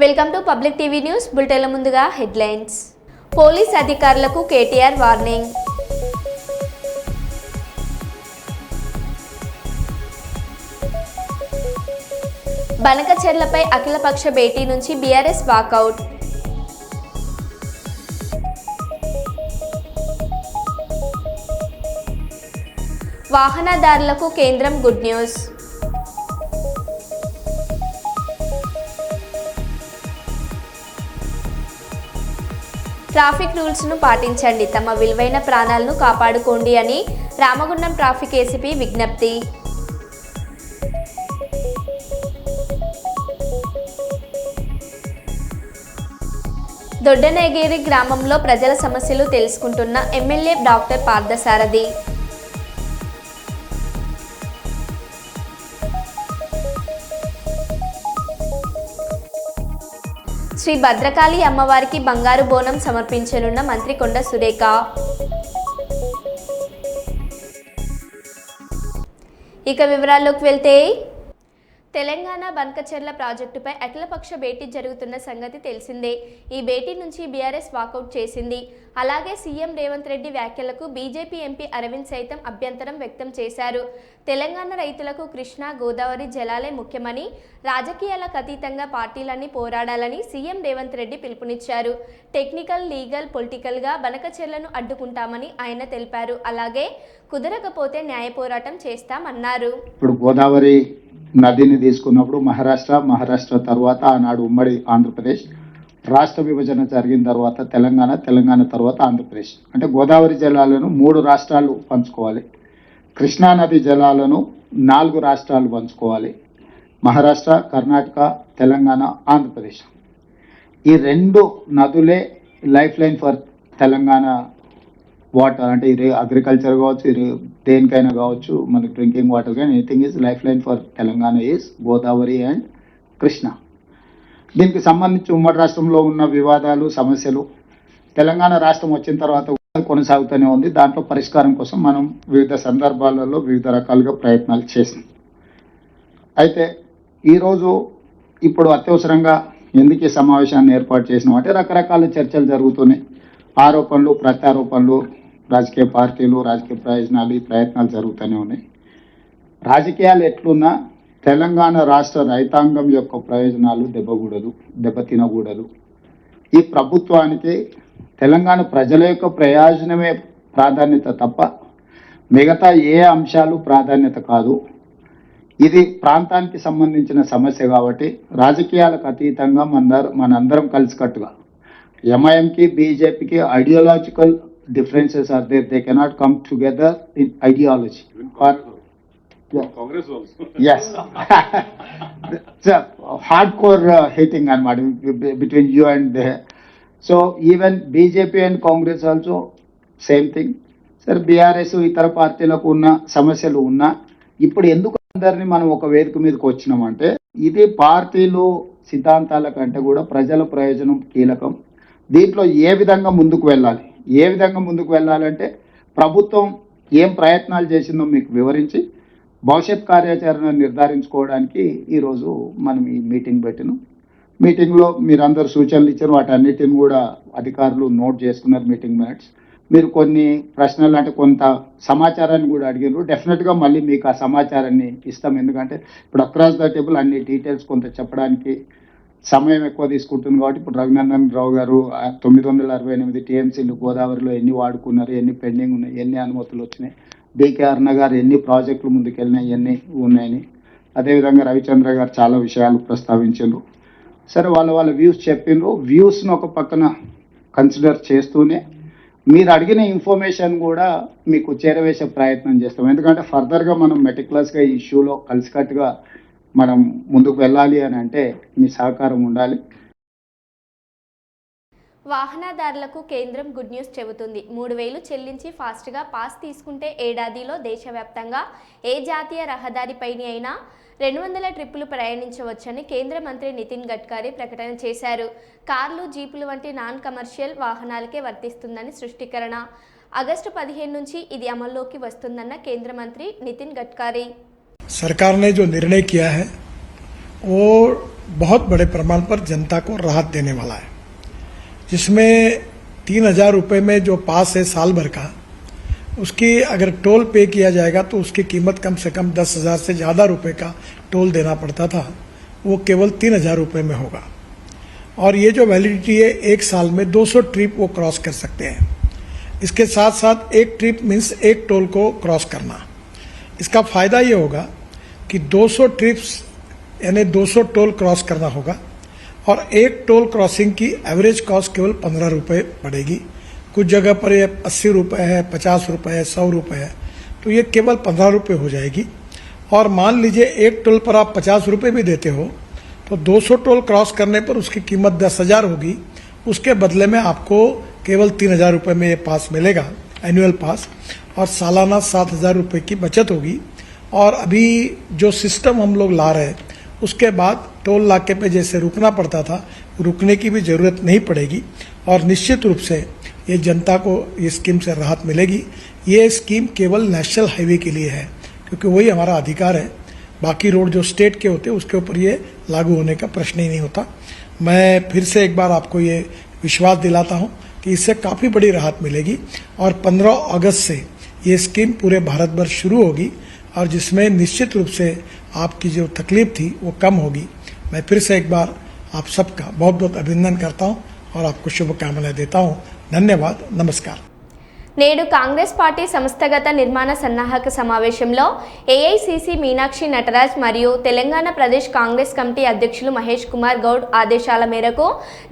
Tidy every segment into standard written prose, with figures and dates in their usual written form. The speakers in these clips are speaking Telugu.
Welcome to public TV news. బులెటిన్ల ముందుగా హెడ్లైన్స్. పోలీస్ అధికారులకు కేటీఆర్ వార్నింగ్. బనకచెర్లపై అఖిలపక్ష భేటీ నుంచి బీఆర్ఎస్ వాకౌట్. వాహనదారులకు కేంద్రం గుడ్ న్యూస్. ట్రాఫిక్ రూల్స్ను పాటించండి, తమ విలువైన ప్రాణాలను కాపాడుకోండి అని రామగుండం ట్రాఫిక్ ఏసీపీ విజ్ఞప్తి. దొడ్డనేగేరి గ్రామంలో ప్రజల సమస్యలు తెలుసుకుంటున్న ఎమ్మెల్యే డాక్టర్ పార్థసారథి. శ్రీ భద్రకాళి అమ్మవారికి బంగారు బోనం సమర్పించనున్న మంత్రి కొండ సురేఖ. ఇక వివరాల్లోకి వెళ్తే, తెలంగాణ బనకచెర్ల ప్రాజెక్టుపై అఖిలపక్ష భేటీ జరుగుతున్న సంగతి తెలిసిందే. ఈ భేటీ నుంచి బీఆర్ఎస్ వాకౌట్ చేసింది. అలాగే సీఎం రేవంత్ రెడ్డి వ్యాఖ్యలకు బీజేపీ ఎంపీ అరవింద్ సైతం అభ్యంతరం వ్యక్తం చేశారు. తెలంగాణ రైతులకు కృష్ణా గోదావరి జలాలే ముఖ్యమని, రాజకీయాలకు అతీతంగా పార్టీలన్నీ పోరాడాలని సీఎం రేవంత్ రెడ్డి పిలుపునిచ్చారు. టెక్నికల్, లీగల్, పొలిటికల్గా బనకచెర్లను అడ్డుకుంటామని ఆయన తెలిపారు. అలాగే కుదరకపోతే న్యాయ పోరాటం చేస్తామన్నారు. ఇప్పుడు గోదావరి నదిని తీసుకున్నప్పుడు మహారాష్ట్ర తర్వాత ఆనాడు ఉమ్మడి ఆంధ్రప్రదేశ్, రాష్ట్ర విభజన జరిగిన తర్వాత తెలంగాణ తర్వాత ఆంధ్రప్రదేశ్. అంటే గోదావరి జలాలను 3 రాష్ట్రాలు పంచుకోవాలి, కృష్ణా నది జలాలను 4 రాష్ట్రాలు పంచుకోవాలి, మహారాష్ట్ర, కర్ణాటక, తెలంగాణ, ఆంధ్రప్రదేశ్. ఈ 2 నదులే life line for Telangana water. అంటే ఇది అగ్రికల్చర్ కావచ్చు, ఇది దేనికైనా కావచ్చు, మనకి డ్రింకింగ్ వాటర్ కానీ anything is life line for Telangana is Godavari and Krishna. దీనికి సంబంధించి ఉమ్మడి రాష్ట్రంలో ఉన్న వివాదాలు, సమస్యలు తెలంగాణ రాష్ట్రం వచ్చిన తర్వాత కొనసాగుతూనే ఉంది. దాంట్లో పరిష్కారం కోసం మనం వివిధ సందర్భాలలో వివిధ రకాలుగా ప్రయత్నాలు చేసాం. అయితే ఈరోజు ఇప్పుడు అత్యవసరంగా ఎందుకు ఈ సమావేశాన్ని ఏర్పాటు చేసినాం అంటే, రకరకాల చర్చలు జరుగుతున్నాయి, ఆరోపణలు, ప్రత్యారోపణలు, రాజకీయ పార్టీలు, రాజకీయ ప్రయోజనాలు, ఈ ప్రయత్నాలు జరుగుతూనే ఉన్నాయి. రాజకీయాలు ఎట్లున్నా తెలంగాణ రాష్ట్ర రైతాంగం యొక్క ప్రయోజనాలు దెబ్బతినకూడదు. ఈ ప్రభుత్వానికి తెలంగాణ ప్రజల యొక్క ప్రయోజనమే ప్రాధాన్యత తప్ప మిగతా ఏ అంశాలు ప్రాధాన్యత కాదు. ఇది ప్రాంతానికి సంబంధించిన సమస్య కాబట్టి రాజకీయాలకు అతీతంగా మనందరం కలిసికట్టుగా, ఎంఐఎంకి బీజేపీకి ideological differences are there, they cannot come together in ideology. Congress also. Yes. It's a hardcore hating and between you and there. So even BJP and Congress also same thing. Sir, BRS ఇతర పార్టీలకు ఉన్న సమస్యలు ఉన్నా ఇప్పుడు ఎందుకు అందరినీ మనం ఒక వేదిక మీదకి వచ్చినామంటే, ఇది పార్టీలు సిద్ధాంతాల కంటే కూడా ప్రజల ప్రయోజనం కీలకం. దీంట్లో ఏ విధంగా ముందుకు వెళ్ళాలంటే ప్రభుత్వం ఏం ప్రయత్నాలు చేసిందో మీకు వివరించి భవిష్యత్ కార్యాచరణ నిర్ధారించుకోవడానికి ఈరోజు మనం ఈ మీటింగ్ పెట్టినాం. మీటింగ్లో మీరందరూ సూచనలు ఇచ్చారు, వాటన్నిటిని కూడా అధికారులు నోట్ చేసుకున్నారు మీటింగ్ మినిట్స్. మీరు కొన్ని ప్రశ్నలు అంటే కొంత సమాచారాన్ని కూడా అడిగారు. డెఫినెట్గా మళ్ళీ మీకు ఆ సమాచారాన్ని ఇస్తాం. ఎందుకంటే ఇప్పుడు అక్రాస్ ద టేబుల్ అన్ని డీటెయిల్స్ కొంత చెప్పడానికి సమయం ఎక్కువ తీసుకుంటుంది కాబట్టి, ఇప్పుడు రఘునందన్ రావు గారు 968 టీఎంసీలు గోదావరిలో ఎన్ని వాడుకున్నారు, ఎన్ని పెండింగ్ ఉన్నాయి, ఎన్ని అనుమతులు వచ్చినాయి, బీకే అరుణ గారు ఎన్ని ప్రాజెక్టులు ముందుకెళ్ళినాయి, ఎన్ని ఉన్నాయని, అదేవిధంగా రవిచంద్ర గారు చాలా విషయాలు ప్రస్తావించారు. సరే, వాళ్ళ వ్యూస్ చెప్పిండ్రు. వ్యూస్ను ఒక పక్కన కన్సిడర్ చేస్తూనే మీరు అడిగిన ఇన్ఫర్మేషన్ కూడా మీకు చేరవేసే ప్రయత్నం చేస్తాం. ఎందుకంటే ఫర్దర్గా మనం మెటిక్యులస్గా ఈ ఇష్యూలో కలిసికట్టుగా మనం ముందుకు వెళ్ళాలి అని అంటే మీ సహకారం ఉండాలి. వాహనదారులకు కేంద్రం గుడ్ న్యూస్ చెబుతుంది. 3,000 చెల్లించి ఫాస్ట్గా పాస్ తీసుకుంటే ఏడాదిలో దేశవ్యాప్తంగా ఏ జాతీయ రహదారిపైన అయినా 200 ట్రిప్పులు ప్రయాణించవచ్చని కేంద్ర మంత్రి నితిన్ గడ్కరీ ప్రకటన చేశారు. కార్లు, జీపులు వంటి నాన్ కమర్షియల్ వాహనాలకే వర్తిస్తుందని స్పష్టీకరణ. ఆగస్టు 15 నుంచి ఇది అమల్లోకి వస్తుందన్న కేంద్ర మంత్రి नितिन गडकरी। सरकार ने जो निर्णय किया है वो बहुत बड़े प्रमाण पर जनता को राहत देने वाला है, जिसमें 3,000 रुपये में जो पास है साल भर का, उसकी अगर टोल पे किया जाएगा तो उसकी कीमत कम से कम 10,000 से ज़्यादा रुपए का टोल देना पड़ता था, वो केवल 3,000 रुपये में होगा। और ये जो वैलिडिटी है 1 साल में 200 ट्रिप वो क्रॉस कर सकते हैं। इसके साथ साथ 1 ट्रिप मीन्स 1 टोल को क्रॉस करना। इसका फायदा ये होगा कि 200 ट्रिप्स यानी 200 टोल क्रॉस करना होगा और 1 टोल क्रॉसिंग की एवरेज कॉस्ट केवल 15 रुपये पड़ेगी। कुछ जगह पर ये 80 रुपये है, 50 रुपये है, 100 रुपये है, तो ये केवल 15 रुपये हो जाएगी। और मान लीजिए 1 टोल पर आप 50 रुपये भी देते हो तो 200 टोल क्रॉस करने पर उसकी कीमत 10,000 होगी। उसके बदले में आपको केवल 3,000 रुपये में ये पास मिलेगा, एनुअल पास, और सालाना 7,000 रुपये की बचत होगी। और अभी जो सिस्टम हम लोग ला रहे हैं उसके बाद टोल नाके पे जैसे रुकना पड़ता था, रुकने की भी जरूरत नहीं पड़ेगी और निश्चित रूप से ये जनता को ये स्कीम से राहत मिलेगी। ये स्कीम केवल नेशनल हाईवे के लिए है क्योंकि वही हमारा अधिकार है। बाकी रोड जो स्टेट के होते हैं उसके ऊपर ये लागू होने का प्रश्न ही नहीं होता। मैं फिर से एक बार आपको ये विश्वास दिलाता हूँ कि इससे काफ़ी बड़ी राहत मिलेगी और 15 अगस्त से ये स्कीम पूरे भारत भर शुरू होगी और जिसमें निश्चित रूप से आपकी जो तकलीफ थी वो कम होगी। मैं फिर से एक बार आप सबका बहुत बहुत अभिनंदन करता हूँ और आपको शुभकामनाएं देता हूँ। धन्यवाद, नमस्कार। నేడు కాంగ్రెస్ పార్టీ సంస్థాగత నిర్మాణ సన్నాహక సమావేశంలో ఏఐసిసి మీనాక్షి నటరాజ్ మరియు తెలంగాణ ప్రదేశ్ కాంగ్రెస్ కమిటీ అధ్యక్షులు మహేష్ కుమార్ గౌడ్ ఆదేశాల మేరకు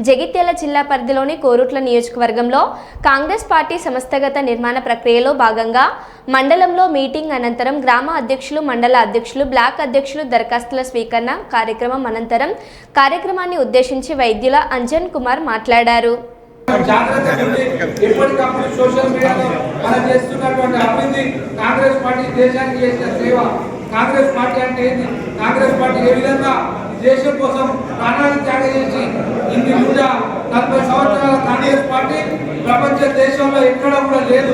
జగిత్యాల జిల్లా పరిధిలోని కోరుట్ల నియోజకవర్గంలో కాంగ్రెస్ పార్టీ సంస్థాగత నిర్మాణ ప్రక్రియలో భాగంగా మండలంలో మీటింగ్ అనంతరం గ్రామ అధ్యక్షులు, మండల అధ్యక్షులు, బ్లాక్ అధ్యక్షులు దరఖాస్తుల స్వీకరణ కార్యక్రమం అనంతరం కార్యక్రమాన్ని ఉద్దేశించి వైద్యుల అంజన్ కుమార్ మాట్లాడారు. ఎప్పటికప్పుడు సోషల్ మీడియాలో మనం చేస్తున్నటువంటి అభివృద్ధి, కాంగ్రెస్ పార్టీ దేశానికి చేసిన సేవ, కాంగ్రెస్ పార్టీ అంటే ఏంటి, కాంగ్రెస్ పార్టీ ఏ విధంగా దేశం కోసం ప్రాణాలు త్యాగం చేసి ఇన్ని 140 సంవత్సరాల కాంగ్రెస్ పార్టీ ప్రపంచ దేశంలో ఎక్కడ కూడా లేదు.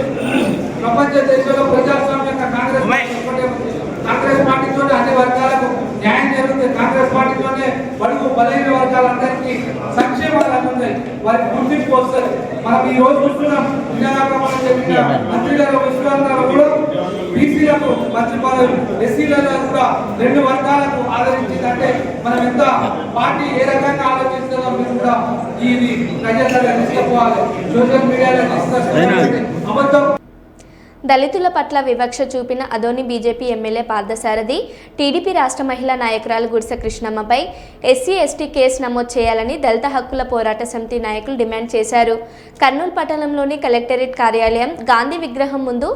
ప్రపంచ దేశంలో ప్రజాస్వామ్యంగా కాంగ్రెస్ పార్టీ ఒక్కటే ఉంది. కాంగ్రెస్ పార్టీతో అన్ని వర్గాలకు న్యాయం జరుగుతుంది. కాంగ్రెస్ పార్టీతోనే బడుగు బలహీన వర్గాలందరికీ సంక్షేమాలు అందుతాయి, వారికి గుర్తింపు వస్తుంది. మనం ఈ రోజు చూస్తున్నాం, విజయనగరం చెప్పిన మంత్రిగారు విశ్వనాథ్ కూడా బీసీలకు మంత్రి పదవి, ఎస్సీలలో కూడా 2 వర్గాలకు ఆదరించిందంటే మనం ఎంత పార్టీ ఏ రకంగా ఆలోచిస్తుందో మీరు కూడా ఇది ప్రజల్లో తీసుకుపోవాలి, సోషల్ మీడియాలో తీసుకొచ్చి అబద్ధం. దళితుల పట్ల వివక్ష చూపిన Adoni BJP MLA Parthasarathi, TDP రాష్ట్ర మహిళా నాయకురాలు గుడిసె కృష్ణమ్మపై ఎస్సీ ఎస్టీ కేసు నమోదు చేయాలని దళిత హక్కుల పోరాట సమితి నాయకులు డిమాండ్ చేశారు. కర్నూలు పట్టణంలోని కలెక్టరేట్ కార్యాలయం, గాంధీ విగ్రహం ముందు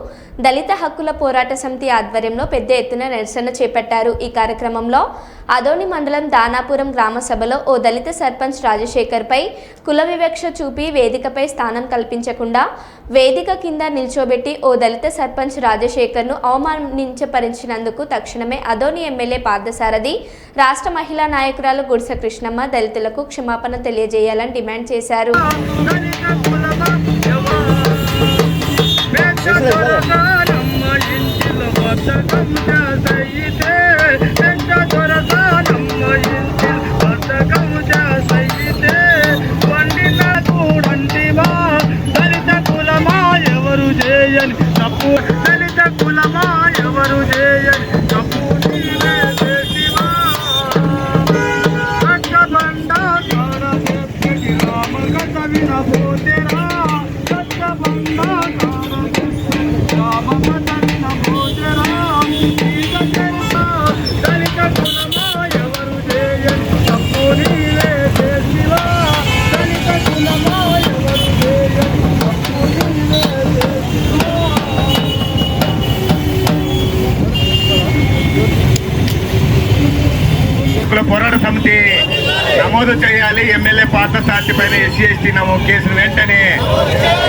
దళిత హక్కుల పోరాట సమితి ఆధ్వర్యంలో పెద్ద ఎత్తున నిరసన చేపట్టారు. ఈ కార్యక్రమంలో అదోని మండలం దానాపురం గ్రామ సభలో ఓ దళిత సర్పంచ్ రాజశేఖర్పై కుల వివక్ష చూపి వేదికపై స్థానం కల్పించకుండా వేదిక కింద నిల్చోబెట్టి ఓ దళిత సర్పంచ్ రాజశేఖర్ను అవమానించపరిచినందుకు తక్షణమే అదోని ఎమ్మెల్యే పార్థసారథి, రాష్ట్ర మహిళా నాయకురాలు గుడిసె కృష్ణమ్మ దళితులకు క్షమాపణ తెలియజేయాలని డిమాండ్ చేశారు. పోరాట సమితి నమోదు చేయాలి. ఎమ్మెల్యే పార్థసారథి పైన ఎస్సీ ఎస్టీ కేసును వెంటనే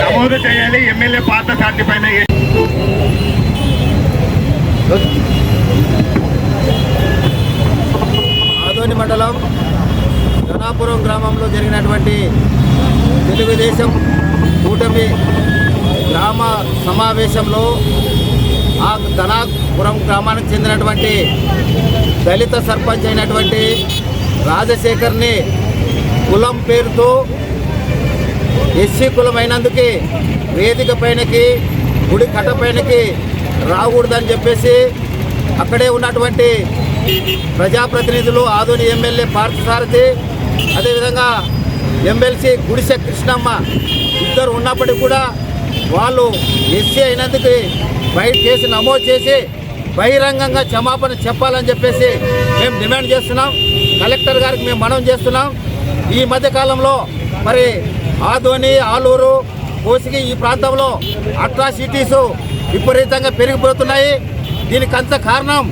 నమోదు చేయాలి. ఎమ్మెల్యే పార్థసారథి పైన ఆదోని మండలం ధనాపురం గ్రామంలో జరిగినటువంటి తెలుగుదేశం కూటమి గ్రామ సమావేశంలో ఆ ధనాపురం గ్రామానికి చెందినటువంటి దళిత సర్పంచ్ అయినటువంటి రాజశేఖర్ని కులం పేరుతో ఎస్సీ కులం అయినందుకే వేదిక పైనకి గుడి కట్ట పైనకి రాకూడదని చెప్పేసి అక్కడే ఉన్నటువంటి ప్రజాప్రతినిధులు ఆదోని ఎమ్మెల్యే పార్థసారథి అదేవిధంగా ఎమ్మెల్సీ గుడిసె కృష్ణమ్మ ఇద్దరు ఉన్నప్పటికీ కూడా వాళ్ళు ఎస్సీ అయినందుకు బయట కేసు నమోదు చేసి బహిరంగంగా క్షమాపణ చెప్పాలని చెప్పేసి మేము డిమాండ్ చేస్తున్నాం. కలెక్టర్ గారికి మేము మనవి చేస్తున్నాం. ఈ మధ్యకాలంలో మరి ఆదోని ఆలూరు కోసిగి ఈ ప్రాంతంలో అట్రాసిటీస్ విపరీతంగా పెరిగిపోతున్నాయి. దీనికంత కారణం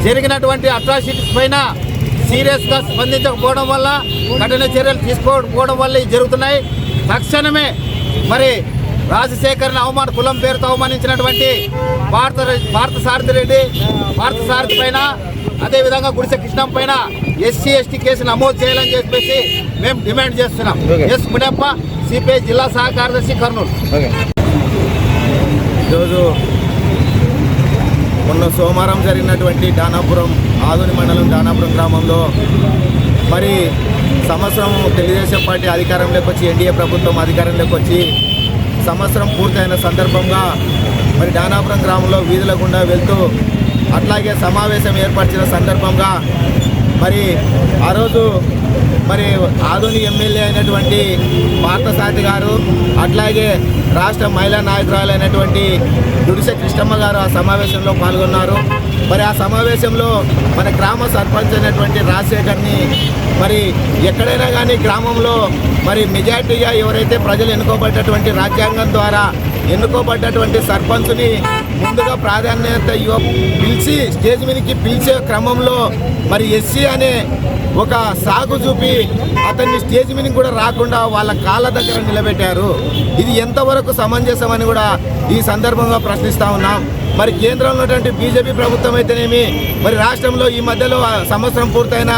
జరిగినటువంటి అట్రాసిటీస్ పైన సీరియస్గా స్పందించకపోవడం వల్ల, కఠిన చర్యలు తీసుకోకపోవడం వల్ల ఇవి జరుగుతున్నాయి. తక్షణమే మరి రాజశేఖర్ని కులం పేరుతో అవమానించినటువంటి పార్థసారథి పైన అదేవిధంగా గుడిసె కృష్ణం పైన ఎస్సీ ఎస్టీ కేసు నమోదు చేయాలని చెప్పేసి మేము డిమాండ్ చేస్తున్నాం. ఎస్ మునప్ప, సిపిఐ జిల్లా సహ కార్యదర్శి, కర్నూలు. ఈరోజు మొన్న సోమవారం జరిగినటువంటి దానాపురం ఆదోని మండలం దానాపురం గ్రామంలో మరి సంవత్సరం తెలుగుదేశం పార్టీ అధికారంలోకి వచ్చి ఎన్డీఏ ప్రభుత్వం అధికారంలోకి వచ్చి సంవత్సరం పూర్తయిన సందర్భంగా మరి దానాపురం గ్రామంలో వీధుల గుండా వెళ్తూ అట్లాగే సమావేశం ఏర్పరిచిన సందర్భంగా మరి ఆ రోజు మరి ఆదోని ఎమ్మెల్యే అయినటువంటి పార్థసారథి గారు అట్లాగే రాష్ట్ర మహిళా నాయకురాలైనటువంటి గుడిసె కృష్ణమ్మ గారు ఆ సమావేశంలో పాల్గొన్నారు. మరి ఆ సమావేశంలో మన గ్రామ సర్పంచ్ అయినటువంటి రాజశేఖర్ని మరి ఎక్కడైనా కానీ గ్రామంలో మరి మెజార్టీగా ఎవరైతే ప్రజలు ఎన్నుకోబడ్డటువంటి రాజ్యాంగం ద్వారా ఎన్నుకోబడ్డటువంటి సర్పంచ్ని ముందుగా ప్రాధాన్యత పిలిచి స్టేజ్ మీదకి పిలిచే క్రమంలో మరి ఎస్సీ అనే ఒక సాగు చూపి అతన్ని స్టేజ్ మీదకి కూడా రాకుండా వాళ్ళ కాళ్ళ దగ్గర నిలబెట్టారు. ఇది ఎంతవరకు సమంజసమని కూడా ఈ సందర్భంగా ప్రశ్నిస్తూ ఉన్నాం. మరి కేంద్రంలో ఉన్నటువంటి బీజేపీ ప్రభుత్వం అయితేనేమి, మరి రాష్ట్రంలో ఈ మధ్యలో సంవత్సరం పూర్తయిన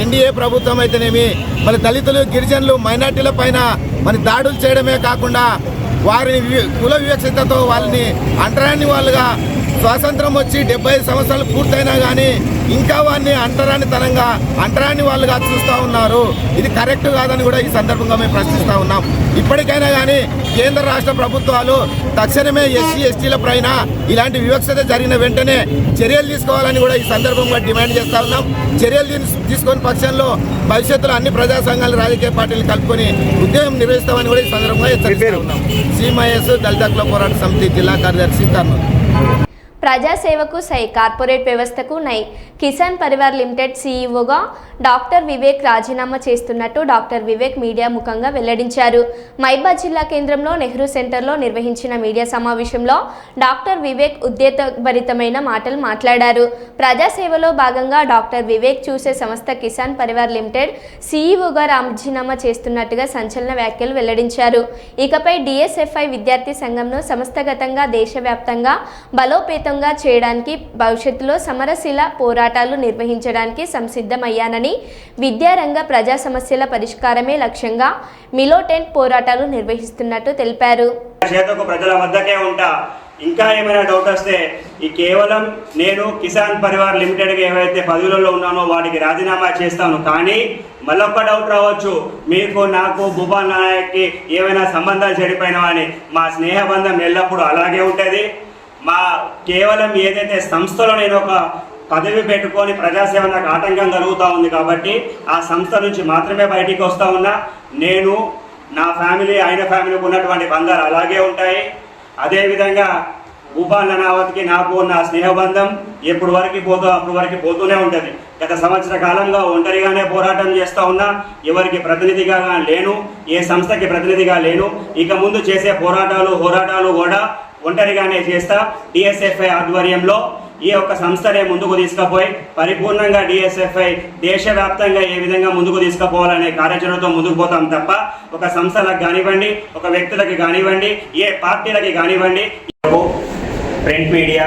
ఎన్డీఏ ప్రభుత్వం అయితేనేమి, మరి దళితులు గిరిజనులు మైనార్టీల పైన మరి దాడులు చేయడమే కాకుండా వారిని కుల వివక్షతతో వాళ్ళని అంటరాని వాళ్ళుగా స్వాతంత్రం వచ్చి 75 సంవత్సరాలు పూర్తయినా కానీ ఇంకా వారిని అంటరాని వాళ్ళుగా చూస్తూ ఉన్నారు. ఇది కరెక్ట్ కాదని కూడా ఈ సందర్భంగా మేము ప్రశ్నిస్తూ ఉన్నాం. ఇప్పటికైనా కానీ కేంద్ర రాష్ట్ర ప్రభుత్వాలు తక్షణమే ఎస్సీ ఎస్టీల పైన ఇలాంటి వివక్షత జరిగిన వెంటనే చర్యలు తీసుకోవాలని కూడా ఈ సందర్భంగా డిమాండ్ చేస్తూ ఉన్నాం. చర్యలు తీసుకొని పక్షంలో భవిష్యత్తులో అన్ని ప్రజా సంఘాలు రాజకీయ పార్టీలు కలుపుకొని ఉద్యమం నిర్వహిస్తామని కూడా ఈ సందర్భంగా హెచ్చరిస్తూ ఉన్నాం. సీఎంఐఎస్ దళిత హక్కుల పోరాట సమితి జిల్లా కార్యదర్శి, కర్నూలు. ప్రజాసేవకు సై, కార్పొరేట్ వ్యవస్థకు నై. కిసాన్ పరివార్ లిమిటెడ్ సీఈఓగా డాక్టర్ వివేక్ రాజీనామా చేస్తున్నట్టు డాక్టర్ వివేక్ మీడియా ముఖంగా వెల్లడించారు. మైబాద్ జిల్లా కేంద్రంలో నెహ్రూ సెంటర్లో నిర్వహించిన మీడియా సమావేశంలో డాక్టర్ వివేక్ ఉద్వేగభరితమైన మాటలు మాట్లాడారు. ప్రజాసేవలో భాగంగా డాక్టర్ వివేక్ చూసే సంస్థ కిసాన్ పరివార్ లిమిటెడ్ సీఈఓగా రాజీనామా చేస్తున్నట్టుగా సంచలన వ్యాఖ్యలు వెల్లడించారు. ఇకపై డిఎస్ఎఫ్ఐ విద్యార్థి సంఘంను సంస్థాగతంగా దేశవ్యాప్తంగా బలోపేతం చేయడానికి భవిష్యత్తులో సమరశీల పోరాటాలు నిర్వహించడానికి సంసిద్ధమయ్యానని, విద్యారంగ ప్రజా సమస్యల పరిష్కారమే లక్ష్యంగా మిలిటెంట్ పోరాటాలు నిర్వహిస్తున్నట్టు తెలిపారు. ప్రజల వద్దకే ఉంటా. ఇంకా ఏమైనా డౌట్ వస్తే ఈ కేవలం నేను కిసాన్ పరివార్ లిమిటెడ్గా ఏవైతే పదవులలో ఉన్నానో వాటికి రాజీనామా చేస్తాను. కానీ మళ్ళొక్క డౌట్ రావచ్చు, మీకు నాకు భూపాల్ నాయక్కి ఏమైనా సంబంధాలు చెడిపోయినావని. మా స్నేహబంధం ఎల్లప్పుడూ అలాగే ఉంటుంది. మా కేవలం ఏదైతే సంస్థలో నేను ఒక పదవి పెట్టుకొని ప్రజాసేవ నాకు ఆటంకం కలుగుతూ ఉంది కాబట్టి ఆ సంస్థ నుంచి మాత్రమే బయటికి వస్తూ ఉన్నా. నేను నా ఫ్యామిలీ ఆయన ఫ్యామిలీకి ఉన్నటువంటి బంధాలు అలాగే ఉంటాయి. అదేవిధంగా భూపాల్ నానావత్కి నాకు ఉన్న స్నేహబంధం అప్పటి వరకు పోతూనే ఉంటుంది. గత సంవత్సర కాలంగా ఒంటరిగానే పోరాటం చేస్తూ ఉన్నా. ఎవరికి ప్రతినిధిగా లేను, ఏ సంస్థకి ప్రతినిధిగా లేను. ఇక ముందు చేసే పోరాటాలు కూడా ఒంటరిగానే చేస్తా. డిఎస్ఎఫ్ఐ ఆధ్వర్యంలో ఈ యొక్క సంస్థనే ముందుకు తీసుకుపోయి పరిపూర్ణంగా డిఎస్ఎఫ్ఐ దేశవ్యాప్తంగా ఏ విధంగా ముందుకు తీసుకుపోవాలనే కార్యాచరణతో ముందుకు పోతాం తప్ప ఒక సంస్థలకు కానివ్వండి, ఒక వ్యక్తులకి కానివ్వండి, ఏ పార్టీలకి కానివ్వండి, ప్రింట్ మీడియా,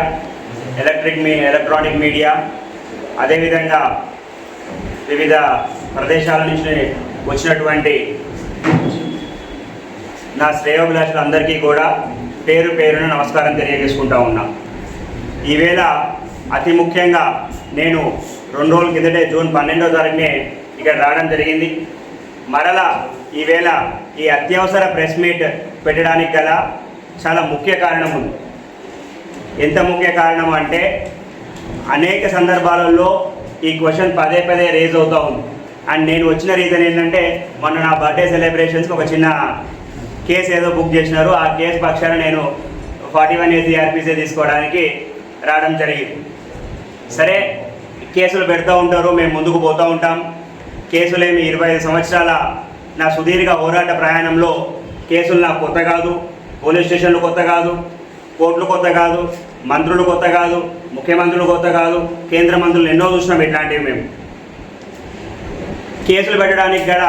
ఎలక్ట్రానిక్ మీడియా, అదేవిధంగా వివిధ ప్రదేశాల నుంచి వచ్చినటువంటి నా శ్రేయోభిలాషులందరికీ కూడా పేరు పేరున నమస్కారం తెలియజేసుకుంటా ఉన్నా. ఈవేళ అతి ముఖ్యంగా నేను 2 రోజుల కిందటే జూన్ 12వ తారీఖునే ఇక్కడ రావడం జరిగింది. మరలా ఈవేళ ఈ అత్యవసర ప్రెస్ మీట్ పెట్టడానికి గల చాలా ముఖ్య కారణం ఉంది. ఎంత ముఖ్య కారణం అంటే అనేక సందర్భాలలో ఈ క్వశ్చన్ పదే పదే రేజ్ అవుతూ ఉంది. అండ్ నేను వచ్చిన రీజన్ ఏంటంటే మొన్న నా బర్త్డే సెలబ్రేషన్స్కి ఒక చిన్న కేసు ఏదో బుక్ చేసినారు. ఆ కేసు పక్షాన నేను 41A CRPC తీసుకోవడానికి రావడం జరిగింది. సరే, కేసులు పెడతా ఉంటారు, మేము ముందుకు పోతూ ఉంటాం. కేసులేమి 25 సంవత్సరాల నా సుదీర్ఘ పోరాట ప్రయాణంలో కేసులు నాకు కొత్త కాదు, పోలీస్ స్టేషన్లు కొత్త కాదు, కోర్టులు కొత్త కాదు, మంత్రులు కొత్త కాదు, ముఖ్యమంత్రులు కొత్త కాదు, కేంద్ర మంత్రులు ఎన్నో చూసినాం. ఇట్లాంటివి మేము కేసులు పెట్టడానికి గల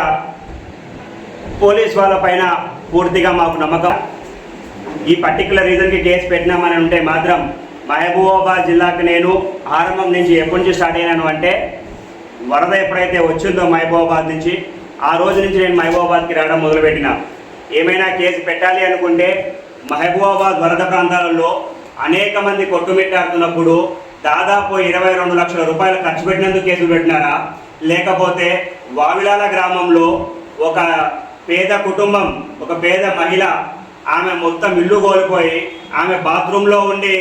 పోలీస్ వాళ్ళ పైన పూర్తిగా మాకు నమ్మకం. ఈ పర్టికులర్ రీజన్కి కేసు పెట్టినామని ఉంటే మాత్రం మహబూబాబాద్ జిల్లాకు నేను ఆరంభం నుంచి ఎప్పటి నుంచి స్టార్ట్ అయినాను అంటే వరద ఎప్పుడైతే వచ్చిందో మహబూబాబాద్ నుంచి, ఆ రోజు నుంచి నేను మహబూబాబాద్కి రావడం మొదలుపెట్టిన. ఏమైనా కేసు పెట్టాలి అనుకుంటే మహబూబాబాద్ వరద ప్రాంతాలలో అనేక మంది కొట్టుమిట్టాడుతున్నప్పుడు దాదాపు 22 లక్షల రూపాయలు ఖర్చు పెట్టినందుకు కేసులు పెట్టినారా, లేకపోతే వావిలాల గ్రామంలో ఒక పేద కుటుంబం, ఒక పేద మహిళ, ఆమె మొత్తం ఇల్లు కోల్పోయి ఆమె బాత్రూంలో ఉండి,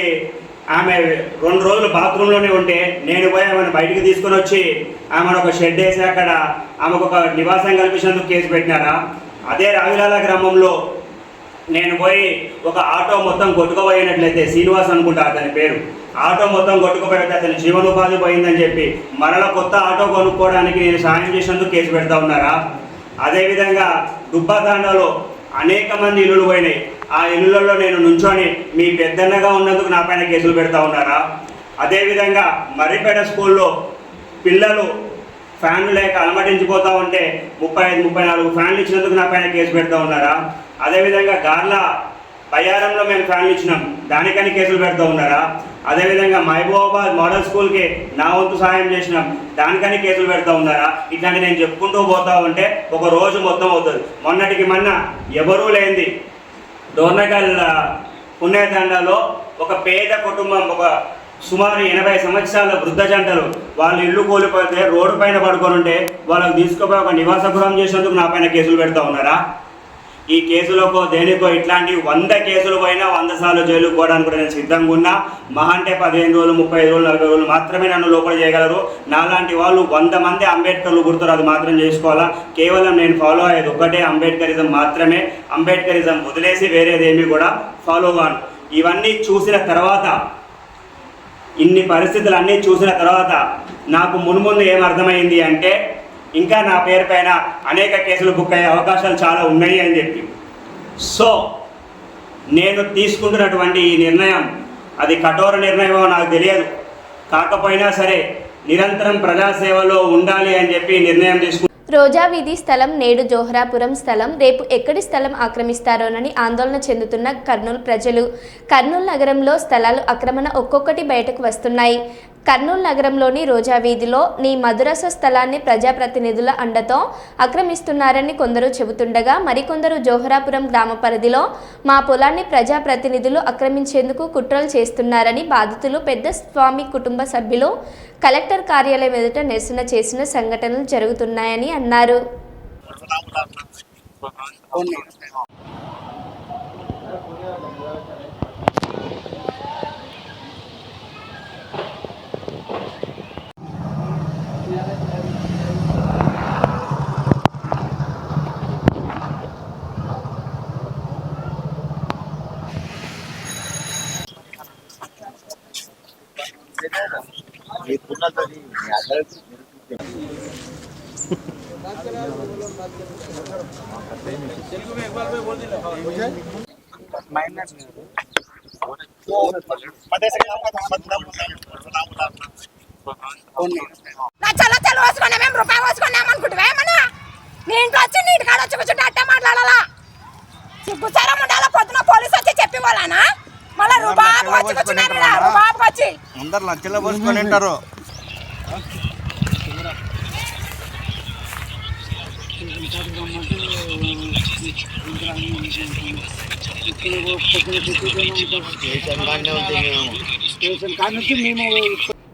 ఆమె 2 రోజులు బాత్రూంలోనే ఉంటే నేను పోయి ఆమెను బయటికి తీసుకొని వచ్చి ఆమెను ఒక షెడ్ వేసి అక్కడ ఆమెకు ఒక నివాసం కల్పించినందుకు కేసు పెట్టినారా? అదే రావిలాల గ్రామంలో నేను పోయి ఒక ఆటో మొత్తం కొట్టుకుపోయినట్లయితే, శ్రీనివాస్ అనుకుంటా అతని పేరు, ఆటో మొత్తం కొట్టుకుపోయితే అతని జీవనోపాధి పోయిందని చెప్పి మరలా కొత్త ఆటో కొనుక్కోవడానికి నేను సాయం చేసినందుకు కేసు పెడతా ఉన్నారా? అదేవిధంగా దుబ్బాతాండలో అనేక మంది ఇల్లులు పోయినాయి. ఆ ఇల్లులలో నేను నుంచొని మీ పెద్దన్నగా ఉన్నందుకు నా పైన కేసులు పెడతా ఉన్నారా? అదేవిధంగా మర్రిపేట స్కూల్లో పిల్లలు ఫ్యాన్లు లేక అలమటించిపోతూ ఉంటే 35-34 ఫ్యాన్లు ఇచ్చినందుకు నా పైన కేసు పెడతా ఉన్నారా? అదేవిధంగా గార్ల బయ్యారంలో మేము ఫ్యాన్లు ఇచ్చినాం, దానికని కేసులు పెడతా ఉన్నారా? అదేవిధంగా మహబూబాబాద్ మోడల్ స్కూల్కి నా వంతు సహాయం చేసినాం, దానికని కేసులు పెడతా ఉన్నారా? ఇట్లాంటి నేను చెప్పుకుంటూ పోతా ఉంటే ఒక రోజు మొత్తం అవుతుంది. మొన్నటికి మొన్న ఎవరూ లేనిది డోర్నకల్ పుణ్యతండాలో ఒక పేద కుటుంబం, ఒక సుమారు 80 సంవత్సరాల వృద్ధ జంటలు, వాళ్ళు ఇల్లు కోల్పోతే రోడ్డు పైన పడుకొని ఉంటే వాళ్ళకు తీసుకుపోయి ఒక నివాస గృహం చేసినందుకు నా పైన కేసులు పెడతా ఉన్నారా? ఈ కేసులకో దేనికో ఇట్లాంటి 100 కేసులు పోయినా 100 సార్లు జైలుకు పోవడానికి కూడా నేను సిద్ధంగా ఉన్నా. మహా అంటే 15 రోజులు, 30 రోజులు, 40 రోజులు మాత్రమే నన్ను లోపల చేయగలరు. నాలాంటి వాళ్ళు 100 మంది అంబేద్కర్లు గుర్తురు, అది మాత్రం చేసుకోవాలా. కేవలం నేను ఫాలో అయ్యేది ఒక్కటే అంబేద్కరిజం మాత్రమే. అంబేద్కరిజం వదిలేసి వేరేదేమీ కూడా ఫాలో కాను. ఇవన్నీ చూసిన తర్వాత, ఇన్ని పరిస్థితులు అన్నీ చూసిన తర్వాత నాకు మున్ముందు ఏమర్థమైంది అంటే ఇంకా నా పేరు పైన అనేక కేసులు బుక్ అయ్యే అవకాశాలు చాలా ఉన్నాయి అని చెప్పి. సో నేను తీసుకుంటున్నటువంటి ఈ నిర్ణయం అది కఠోర నిర్ణయమో నాకు తెలియదు, కాకపోయినా సరే నిరంతరం ప్రజాసేవలో ఉండాలి అని చెప్పి నిర్ణయం తీసుకుంటున్నాను. రోజా వీధి స్థలం నేడు జోహరాపురం స్థలం, రేపు ఎక్కడి స్థలం ఆక్రమిస్తారోనని ఆందోళన చెందుతున్న కర్నూలు ప్రజలు. కర్నూలు నగరంలో స్థలాలు ఆక్రమణ ఒక్కొక్కటి బయటకు వస్తున్నాయి. కర్నూలు నగరంలోని రోజా వీధిలో నీ మధురస స్థలాన్ని ప్రజాప్రతినిధుల అండతో ఆక్రమిస్తున్నారని కొందరు చెబుతుండగా, మరికొందరు జోహరాపురం గ్రామ పరిధిలో మా పొలాన్ని ప్రజాప్రతినిధులు ఆక్రమించేందుకు కుట్రలు చేస్తున్నారని బాధితులు పెద్ద స్వామి కుటుంబ సభ్యులు కలెక్టర్ కార్యాలయం ఎదుట నిరసన చేసిన సంఘటనలు జరుగుతున్నాయని అన్నారు. లచ్చలు పోసుకున్నా మేము రూపాయి పోసుకున్నాం అనుకుంటున్నా ఏమన్నా నీ ఇంట్లో వచ్చి నీటి కాడ వచ్చి కూర్చుంటే అట్టే మాట్లాడాలా? సిగ్గుచారం ఉండాలా? పొద్దున పోలీసు వచ్చి చెప్పి వాళ్ళనా మళ్ళీ రూపాయి వచ్చి కూర్చున్నారు, రూపాయి వచ్చి అందరు లక్షల్లో పోసుకొని ఉంటారు. స్టేషన్ కాడ నుంచి మేము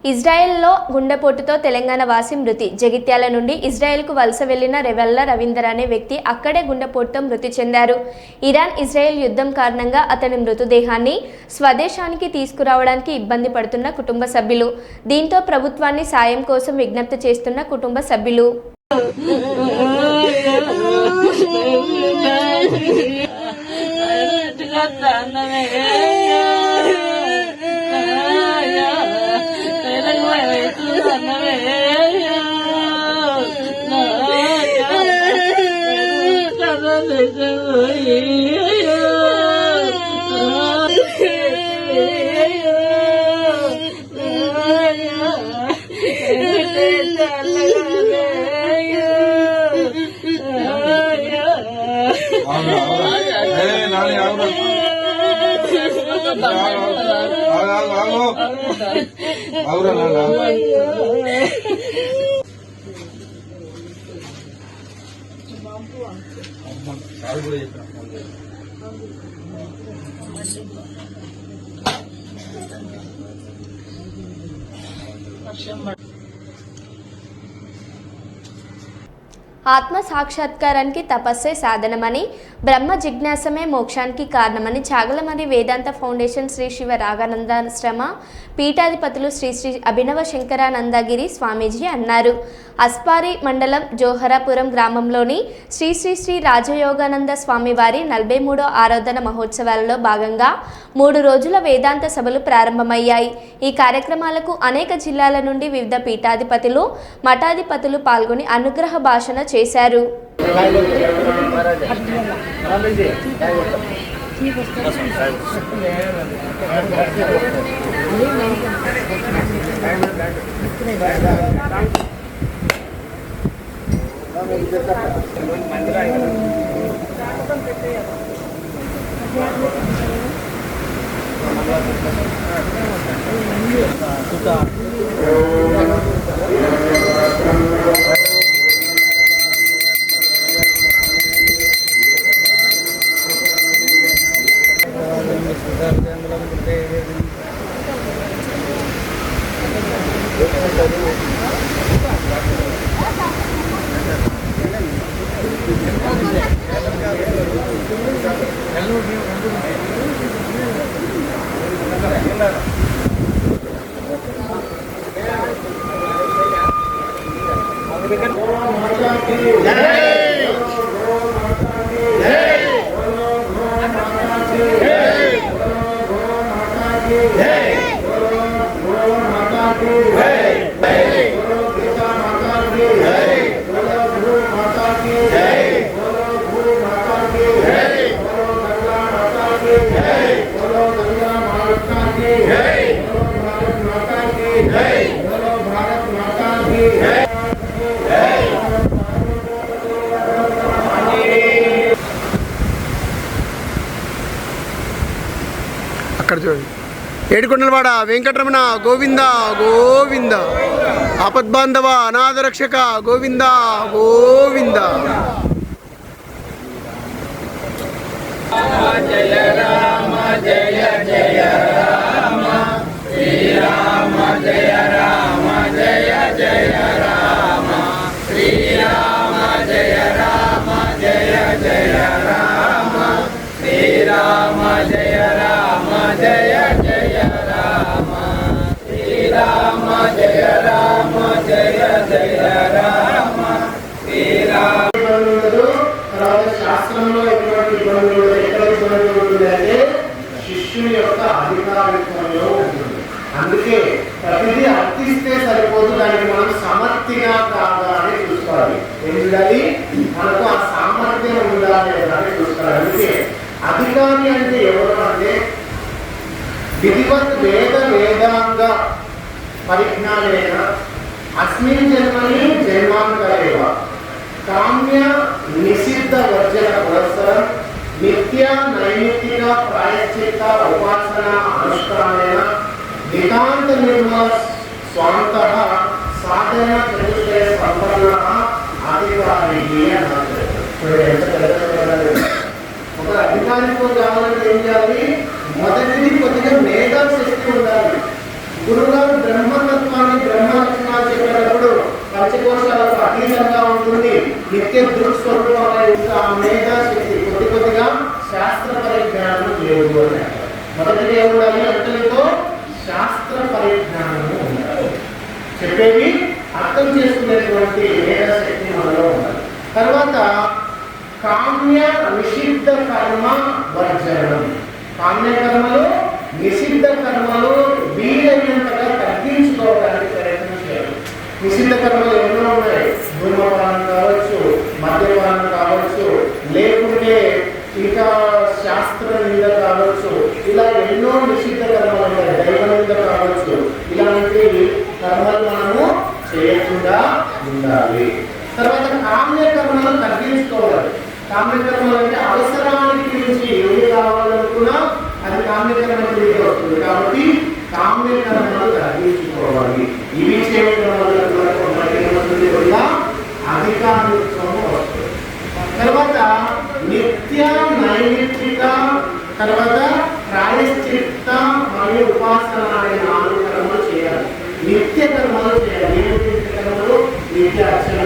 ఇజ్రాయెల్లో గుండెపోటుతో తెలంగాణ వాసి మృతి. జగిత్యాల నుండి ఇజ్రాయెల్కు వలస వెళ్లిన రెవెల్ల రవీందర్ అనే వ్యక్తి అక్కడే గుండెపోటుతో మృతి చెందారు. ఇరాన్ ఇజ్రాయెల్ యుద్ధం కారణంగా అతని మృతదేహాన్ని స్వదేశానికి తీసుకురావడానికి ఇబ్బంది పడుతున్న కుటుంబ సభ్యులు. దీంతో ప్రభుత్వాన్ని సాయం కోసం విజ్ఞప్తి చేస్తున్న కుటుంబ సభ్యులు. ఆత్మ సాక్షాత్కారానికి తపస్సే సాధనమని, బ్రహ్మ జిజ్ఞాసమే మోక్షానికి కారణమని చాగలమరి వేదాంత ఫౌండేషన్ శ్రీ శివ రాగానందాశ్రమ పీఠాధిపతులు శ్రీ శ్రీ అభినవ శంకరానందగిరి స్వామీజీ అన్నారు. అస్పారి మండలం జోహరాపురం గ్రామంలోని శ్రీ శ్రీ శ్రీ రాజయోగానంద స్వామివారి 43వ ఆరాధన మహోత్సవాలలో భాగంగా 3 రోజుల వేదాంత సభలు ప్రారంభమయ్యాయి. ఈ కార్యక్రమాలకు అనేక జిల్లాల నుండి వివిధ పీఠాధిపతులు, మఠాధిపతులు పాల్గొని అనుగ్రహ భాషణ చేశారు. అక్కడ చూడండి, ఏడుకొండలవాడ వెంకటరమణ గోవింద గోవింద, ఆపద్బాంధవ అనాథరక్షక గోవింద గోవింద. జయ రామ జయ జయ రామ, శ్రీరామ జయ రామ జయ జయ రామ, శ్రీరామ జయ రామ జయ జయ రామ, శ్రీరామ జయ రామ జయ జయ రామ, శ్రీరామ జయ రామ జయ జయ రామ, శ్రీరామ. శాస్త్రంలో ఎటువంటి ఇబ్బందులు ఎక్కడ ఇబ్బంది ఉంటుందంటే శిష్యుని యొక్క అధికారిత్వంలో ఉంటుంది. అందుకే ప్రతిదీ అర్థిస్తే సరిపోదు, దానికి మనం సమర్థిగా కాదా అని చూసుకోవాలి. ఎందుకని మనకు ఆ సామర్థ్యం ఉందా లేదా అని చూసుకోవాలి. అందుకే అధికారి అంటే ఎవరు అంటే విధివత్ వేదాంగ పరిజ్ఞానేన అస్మిన్ జన్మని జన్మాంతరేవ కామ్య నిషిద్ధ వర్జన పురస్సరం నిత్య నైమిత్తిక ప్రాయశ్చిత్త ఉపాసన అనుష్ఠానేన నితాంత నిర్మల స్వాంతః సాధన చతుష్టయ సంపన్నః అధికారి అన్నారు. ఒక అధికారితో కావాలంటే ఏం చేయాలి? మొదటిది కొద్దిగా మేధా శక్తి ఉండాలి. గురుగారు బ్రహ్మతత్వాన్ని మొదటి ఉండాలి అంతటితో శాస్త్ర పరిజ్ఞానము ఉండాలి. చెప్పేది అర్థం చేసుకునేటువంటి మేధాశక్తి మనలో ఉండాలి. తర్వాత కామ్య నిషిద్ధ కర్మ వర్జనం. కామ్య కర్మలు నిషిద్ధ కర్మలు వీలైనంతగా తగ్గించుకోవడానికి ప్రయత్నం చేయాలి. నిషిద్ధ కర్మలు ఎన్నో ఉన్నాయి. ధూమపానం కావచ్చు, మద్యపానం కావచ్చు, లేకుంటే ఇంకా శాస్త్ర నింద కావచ్చు, ఇలా ఎన్నో నిషిద్ధ కర్మలు ఉన్నాయి. దైవ నింద కావచ్చు. ఇలాంటి కర్మలు మనము చేయకుండా ఉండాలి. తర్వాత కామ్య కర్మలు తగ్గించుకోవాలి. కామ్య కర్మలు అంటే అవసరానికి నుంచి ఏది కావాలనుకున్నా అది కామ్య కర్మ కిందకి వస్తుంది. కాబట్టి కామ్య కర్మలు తగ్గించుకోవాలి. ఇవి చేయడం వల్ల అధికారిత్వము వస్తుంది. తర్వాత నిత్య నైమిత్తిక, తర్వాత ప్రాయశ్చిత్త మరియు ఉపాసన అనే 4 కర్మలు చేయాలి. నిత్య కర్మలు చేయాలి. నిత్య కర్మలు నిత్య అర్చన.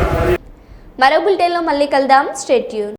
మరో బులెటిన్లో మళ్ళీ కలుద్దాం. Stay tune.